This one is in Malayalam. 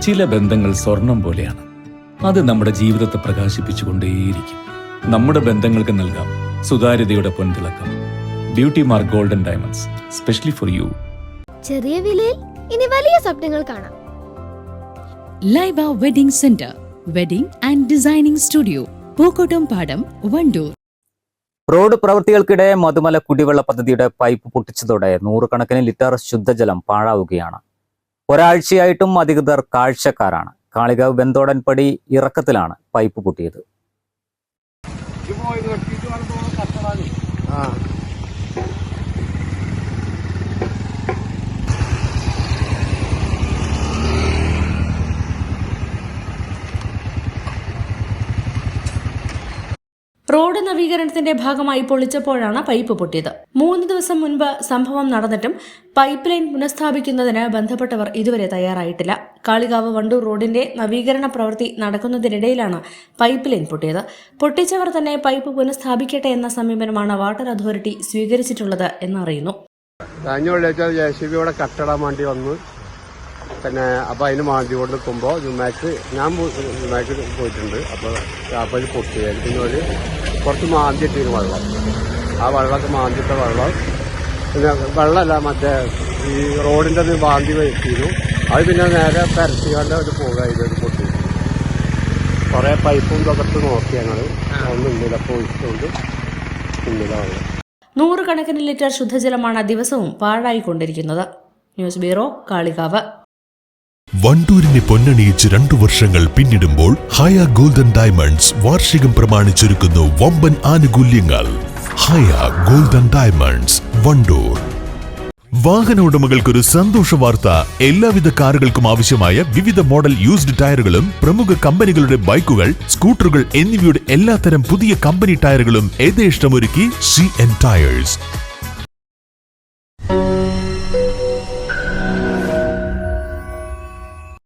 ചില ബന്ധങ്ങൾ സ്വർണം പോലെയാണ്. അത് നമ്മുടെ ജീവിതത്തെ പ്രകാശിപ്പിച്ചുകൊണ്ടേയിരിക്കും. നമ്മുടെ ബന്ധങ്ങൾക്ക് നൽകാം സുതാര്യതയുടെ പൊൻതിളക്കം. Beauty mark golden diamonds, specially for you. ചെറിയ വിലയിൽ ഇനി വലിയ സ്വപ്നങ്ങൾ കാണാം. Laiba wedding centre, wedding and designing studio, Pookkottumpadam, Wandoor. Road പ്രവൃത്തികൾക്കിടെ മധുമല കുടിവെള്ള പദ്ധതിയുടെ പൈപ്പ് പൊട്ടിച്ചതോടെ 100 ലിറ്റർ ശുദ്ധജലം പാഴാവുകയാണ്. ഒരാഴ്ചയായിട്ടും അധികൃതർ കാഴ്ചക്കാരാണ്. കാളികാവ് ബെന്തോടൻപടി ഇറക്കത്തിലാണ് പൈപ്പ് പൊട്ടിയത്. റോഡ് നവീകരണത്തിന്റെ ഭാഗമായി പൊളിച്ചപ്പോഴാണ് പൈപ്പ് പൊട്ടിയത്. 3 ദിവസം മുൻപ് സംഭവം നടന്നിട്ടും പൈപ്പ് ലൈൻ പുനഃസ്ഥാപിക്കുന്നതിന് ബന്ധപ്പെട്ടവർ ഇതുവരെ തയ്യാറായിട്ടില്ല. കാളികാവ് വണ്ടൂർ റോഡിന്റെ നവീകരണ പ്രവൃത്തി നടക്കുന്നതിനിടയിലാണ് പൈപ്പ് ലൈൻ പൊട്ടിയത്. പൊട്ടിച്ചവർ തന്നെ പൈപ്പ് പുനഃസ്ഥാപിക്കട്ടെ എന്ന സമീപനമാണ് വാട്ടർ അതോറിറ്റി സ്വീകരിച്ചിട്ടുള്ളത് എന്നറിയുന്നു. കഴിഞ്ഞ വെള്ളിയാഴ്ച JCB കട്ടിടാൻ വേണ്ടി വന്ന് അപ്പോൾ അതിന് മാന്തി കൊണ്ട് നിൽക്കുമ്പോൾ ഞാൻ പോയിട്ടുണ്ട്. അപ്പോൾ ഇത് പൊട്ടിയാൽ പിന്നെ ഒരു കുറച്ച് മാന്തിയിട്ടിരുന്നു വെള്ളം. ആ വെള്ളമൊക്കെ മാന്തിയിട്ട വെള്ളം പിന്നെ വെള്ളമല്ല മറ്റേ ഈ റോഡിൻ്റെ മാന്തി വെച്ചിരുന്നു. അത് പിന്നെ നേരെ പരത്തിക്കാണ്ട് അത് പോകാത് പൊട്ടി. കുറേ പൈപ്പും ഇതൊക്കെ നോക്കി ഞങ്ങൾ ഒന്നുമില്ല പോയിച്ചുകൊണ്ട് ഇന്നില്ല വെള്ളം. 100 ലിറ്റർ ശുദ്ധജലമാണ് ദിവസവും പാഴായിക്കൊണ്ടിരിക്കുന്നത്. News bureau, Kalikavu. വണ്ടൂരിനെ പൊന്നണിയിച്ച് 2 വർഷങ്ങൾ പിന്നിടുമ്പോൾ ഹയ ഗോൾഡൻ ഡയമണ്ട്സ് വാർഷികം പ്രമാണിച്ചൊരുക്കുന്നു വമ്പൻ ആനുകൂല്യങ്ങൾ. ഹയ ഗോൾഡൻ ഡയമണ്ട്സ്, വണ്ടൂർ. വാഹന ഉടമകൾക്കൊരു സന്തോഷ വാർത്ത. എല്ലാവിധ കാറുകൾക്കും ആവശ്യമായ വിവിധ മോഡൽ യൂസ്ഡ് ടയറുകളും പ്രമുഖ കമ്പനികളുടെ ബൈക്കുകൾ, സ്കൂട്ടറുകൾ എന്നിവയുടെ എല്ലാത്തരം പുതിയ കമ്പനി ടയറുകളും യഥേഷ്ടമൊരുക്കി CN ടയേഴ്സ്.